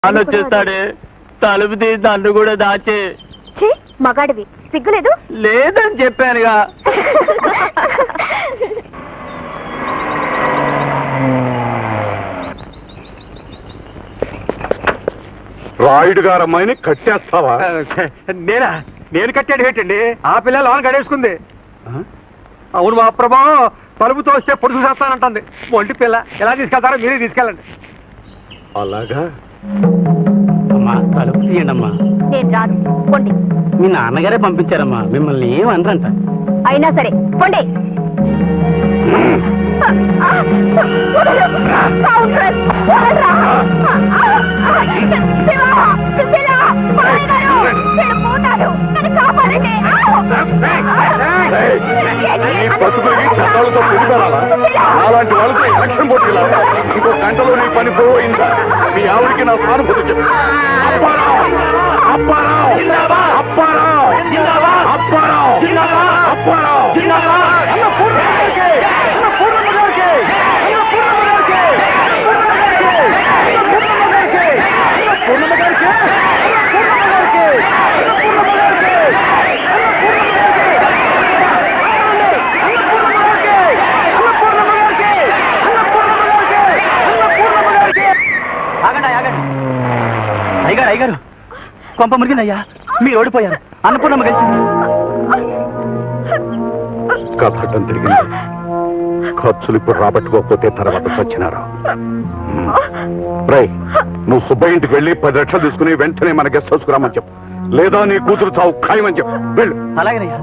వచ్చేస్తాడే తలుపు తీసి నన్ను కూడా దాచే మగాడివి సిగ్గులేదు లేదని చెప్పానుగా. రాయుడు గారు అమ్మాయిని కట్టేస్తావా? నేను కట్టాడు ఏంటండి? ఆ పిల్ల లోన్ గడేసుకుంది. అవును మా ప్రభా, తలుపు తోస్తే పొడుసు చేస్తానంటుంది. ఒంటి పిల్ల ఎలా తీసుకెళ్తారో మీరే తీసుకెళ్ళండి. అలాగా? అమ్మా తలుపు తీయండి అమ్మా. నేను రాను, పొండి. మీ నాన్నగారే పంపించారమ్మా, మిమ్మల్ని ఏం అనరంట. అయినా సరే పొండి. అలాంటి వాళ్ళతో ఎలక్షన్ పోటీలా? ఇంకో గంటలో నీ పని పోయిందా? మీ ఆవిడికి నా సానుభూతి చెప్పు. అప్పారావు అప్పారావు అప్పారావు అప్పారావు అప్పారావు అయ్యగారు అయ్యగారు కొంప మురిగిందయ్యా, మీరు ఓడిపోయారు. అన్నపూర్ణమ్మ గెలిచింది. కథటం తిరిగింది. ఖర్చులు ఇప్పుడు రాబట్టుకోకపోతే తర్వాత చచ్చినారా? రై, నువ్వు సుబ్బయ్య ఇంటికి వెళ్ళి 10 లక్షలు తీసుకుని వెంటనే మన గెస్ట్ హౌస్ కు రమ్మని చెప్పు. లేదా నీ కూతురు చావు ఖాయమని చెప్పు. వెళ్ళు. అలాగేనయ్యా.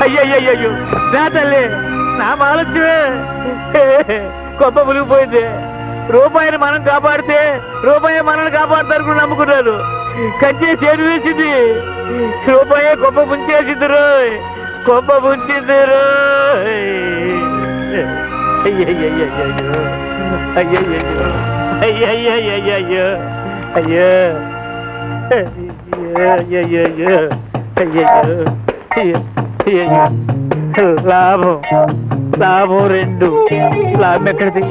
అయ్యయ్యో నా తల్లి, నా ఆలోచనే గొప్ప మునిగిపోయింది. రూపాయిని మనం కాపాడితే రూపాయి మనల్ని కాపాడతారు నమ్ముకున్నారు. కంచే చేరు వేసింది. రూపాయి గొప్ప ముంచేసింది రోయ్, గొప్ప ముంచింది రోయ్. అయ్యయ్యో అయ్యయ్యో అయ్యయ్యో అయ్యో అయ్యయ్యో అయ్యయ్యో. లాభం లాభం 2. లాభం ఎక్కడిది?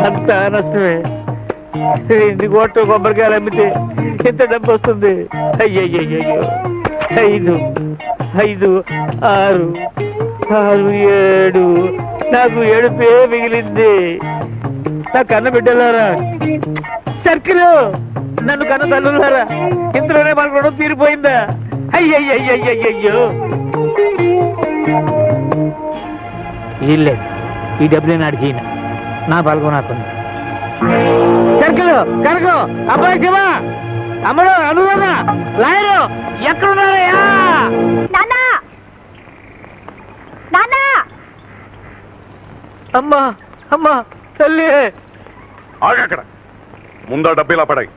అంతా నష్టమే. 2 కోట్ల కొబ్బరికాయలు అమ్మితే ఎంత డబ్బు వస్తుంది? అయ్యయ్యో. 5 5 6 6 7. నాకు 7 మిగిలింది. నా కన్న బిడ్డలారా, సర్కిల్ నన్ను కన్న తల్లులారా, ఇందులోనే మన రుణం తీరిపోయిందా? అయ్యయ్యో. ఇల్లే ఈ డబ్బులే నాడికి నా పాల్గొనాకుంది. సర్కిల్ కనకం, అబ్బాయి శివ, అమ్మడు అనురాధ, లాయరు ఎక్కడున్నారయ్యా? అమ్మా అమ్మా తల్లి. ఆగక్కడ, ముందా డబ్బు ఇలా పడాయి.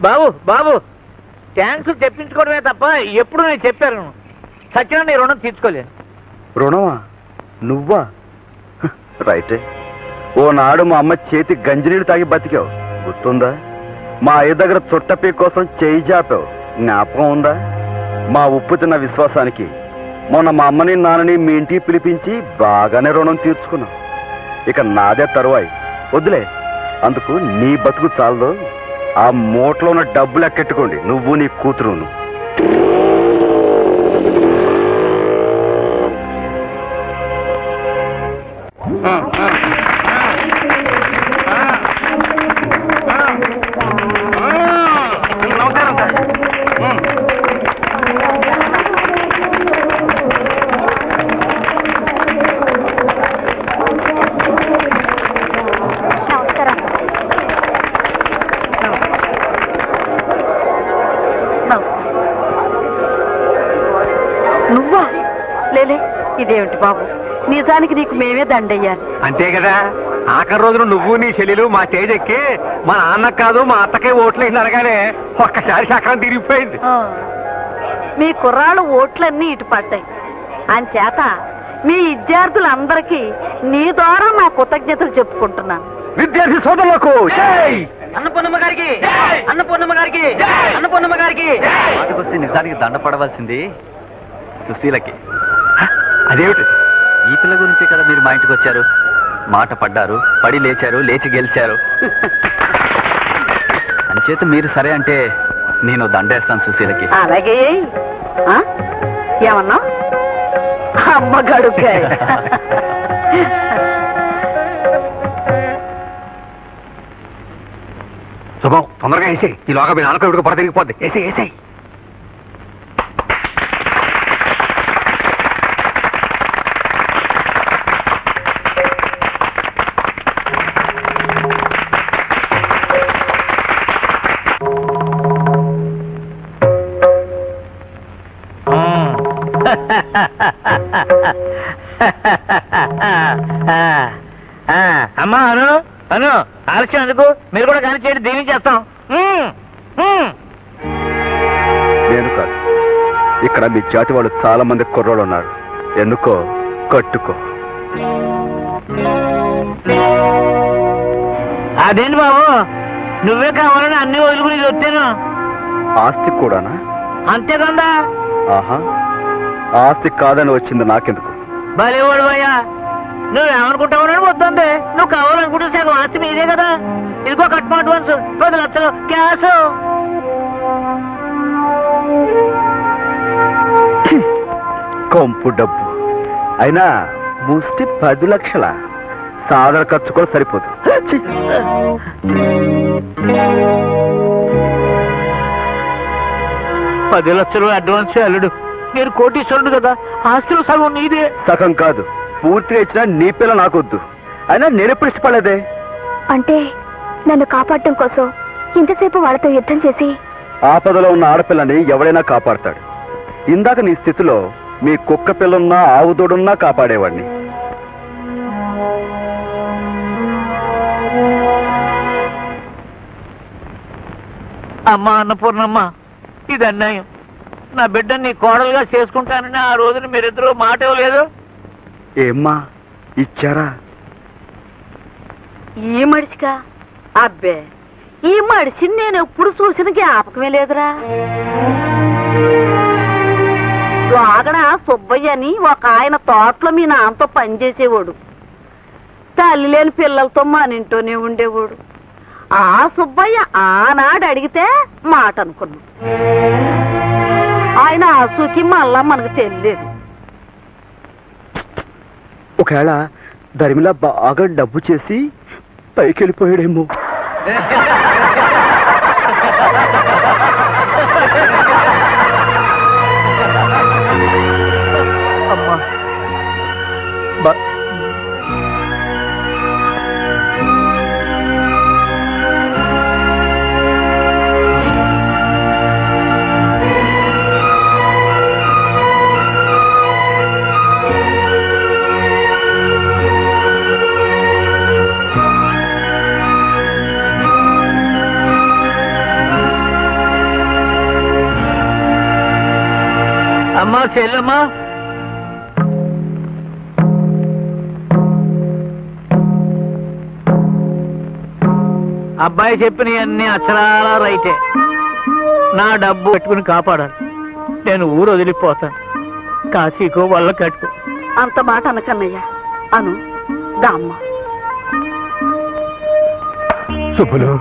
బాబు బాబు ట్యాంక్స్ తెప్పించుకోవడమే తప్ప ఎప్పుడు నేను చెప్పాను సత్యన నీ రుణం తీర్చుకోలేదు. రుణమా? నువ్వా? రైటే. ఓనాడు మా అమ్మ చేతి గంజినీళ్ళు తాగి బతికావు, గుర్తుందా? మా అయ్య దగ్గర చుట్టపీ కోసం చేయి జాపావు, జ్ఞాపకం ఉందా? మా ఉప్పు తిన్న విశ్వాసానికి మొన్న మా అమ్మని నాన్నని మీ ఇంటికి పిలిపించి బాగానే రుణం తీర్చుకున్నావు. ఇక నాదే తరువాయి. వద్దులే, అందుకు నీ బతుకు చాలదు. ఆ మూటలో ఉన్న డబ్బులు ఎక్కెట్టుకోండి, నువ్వు నీ కూతురును. నువ్వా? లేలే, ఇదేమిటి బాబు, నిజానికి నీకు మేమే దండయ్యాలి. అంతే కదా, ఆఖరి రోజున నువ్వు నీ చెల్లెలు మా స్టేజ్ ఎక్కి మా నాన్నకు కాదు మా అత్తకే ఓట్లు వేసింది అనగానే ఒక్కసారి చక్రం తిరిగిపోయింది. మీ కుర్రాళ్ళు ఓట్లన్నీ ఇటు పడ్డాయి. అంచేత మీ విద్యార్థులందరికీ నీ ద్వారా మా కృతజ్ఞతలు చెప్పుకుంటున్నాను. విద్యార్థి సోదరులకు అన్నపూర్ణమ్మ గారికి, అన్నపూర్ణమ్మ గారికి, అన్నపూర్ణమ్మ గారికి. వస్తే నిజానికి దండపడవలసింది సుశీలకి. అదేమిటి? ఈ పిల్ల గురించే కదా మీరు మా ఇంటికి వచ్చారు. మాట పడ్డారు, పడి లేచారు, లేచి గెలిచారు. అంచేత మీరు సరే అంటే నేను దండేస్తాను సుశీలకి. అలాగే. ఏమన్నా అమ్మ గడుకే. శుభం, తొందరగా వేసేయి. ఈ లోగా మీ నాన్నకు ఇవిడికి పొర తిరిగిపోద్ది. వేసేయి వేసేయి. అమ్మా అను అను, ఆలస్యం ఎందుకు? మీరు కూడా కానీ చేయండి, దీవించేస్తాం. నేను కాదు, ఇక్కడ మీ జాతి వాళ్ళు చాలా మంది కుర్రోళ్ళు ఉన్నారు. ఎన్నుకో, కట్టుకో. అదేంటి బాబు, నువ్వే కావాలని అన్ని వదులుకుని వచ్చాను. ఆస్తి కూడానా? అంతేకందా. ఆహా, ఆస్తి కాదని వచ్చింది నాకెందుకు? భలేవాడు అయ్యా, నువ్వేమనుకుంటావు వద్దంటే, నువ్వు కావాలనుకుంటే సగం ఆస్తి మీదే కదా. ఇదిగో కట్మ అడ్వాన్స్ 10 లక్షలు క్యాష్. కొంపు డబ్బు అయినా ముష్టి 10 లక్షల సాధారణ ఖర్చు కూడా సరిపోదు. 10 లక్షలు అడ్వాన్స్ అల్లుడు. నేను కోటీశ్వరుడు కదా, ఆస్తులు సగం నీదే. సగం కాదు, పూర్తిగా ఇచ్చినా నీ పిల్ల నాకొద్దు. అయినా నేనెప్పుడు ఇష్టపడలేదే. అంటే నన్ను కాపాడటం కోసం ఇంతసేపు వాళ్ళతో యుద్ధం చేసి ఆపదలో ఉన్న ఆడపిల్లని ఎవడైనా కాపాడతాడు. ఇందాక నీ స్థితిలో మీ కుక్క పిల్లున్నా ఆవుదోడున్నా కాపాడేవాడిని. అమ్మా అన్నపూర్ణమ్మ, ఇది అన్యాయం. నా బిడ్డని నీ కోడలుగా చేసుకుంటానని ఆ రోజున మీరిద్దరూ మాట ఇవ్వలేదు. ఏమ్మా ఇచ్చారా? ఈ మడిచిగా? అబ్బే, ఈ మడిసిని నేను ఎప్పుడు చూసిన జ్ఞాపకమే లేదురా. లోగడ సుబ్బయ్య అని ఒక ఆయన తోటలో మీ నాన్నతో పనిచేసేవాడు. తల్లి లేని పిల్లలతో మన ఇంట్లోనే ఉండేవాడు. ఆ సుబ్బయ్య ఆనాడు అడిగితే మాట అనుకున్నాం. ఆయన ఆసూకి మళ్ళా మనకు తెలియదు. ఒకవేళ ధర్మిలా బాగా డబ్బు చేసి పైకి వెళ్ళిపోయాడేమో. అమ్మా అమ్మా చెల్లమ్మా, అబ్బాయి చెప్పినవన్నీ అక్షరాలా రైటే. నా డబ్బు పెట్టుకుని కాపాడాలి. నేను ఊరు వదిలిపోతాను. కాశీకో వల్ల కట్టుకో. అంత మాట అనకన్నయ్యా. అను దామ్మ. శుభులు,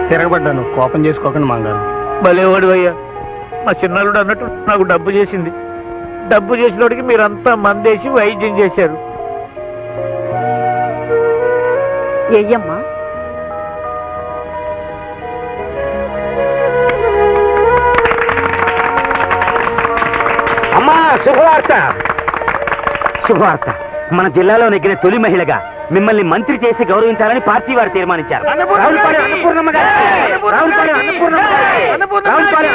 తిరగబడ్డాను. కోపం చేసుకోకండి మంగారు. భలేవాడు అయ్యా. మా చిన్నారుడు అన్నట్టు నాకు డబ్బు చేసింది. డబ్బు చేసినోడికి మీరంతా మందేసి వైద్యం చేశారు. ఏయ్యమ్మా, అమ్మా శుభవార్త! శుభవార్త! మన జిల్లాలో నెగ్గిన తొలి మహిళగా మిమ్మల్ని మంత్రి చేసి గౌరవించాలని పార్టీ వారు తీర్మానించారు. రావులపాలెం అన్నపూర్ణమ్మ గారికి! రావులపాలెం అన్నపూర్ణమ్మ గారికి! రావులపాలెం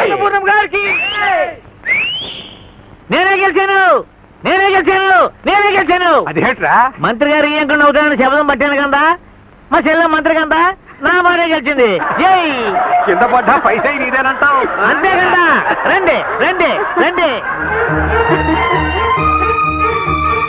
అన్నపూర్ణమ్మ గారికి! నేనే గెలిచాను, నేనే గెలిచాను, నేనే గెలిచాను. అదేంట్రా? మంత్రి గారు ఇయ్యంకుండా అవుతానని శబ్దం పట్టాను కదా. మా చెల్లె మంత్రి కదా, నా మాటే గెలిచింది. జై! కింద పడ్డా పైసా నీదేనంటావు. అంతే కదా. రండి రండి రండి.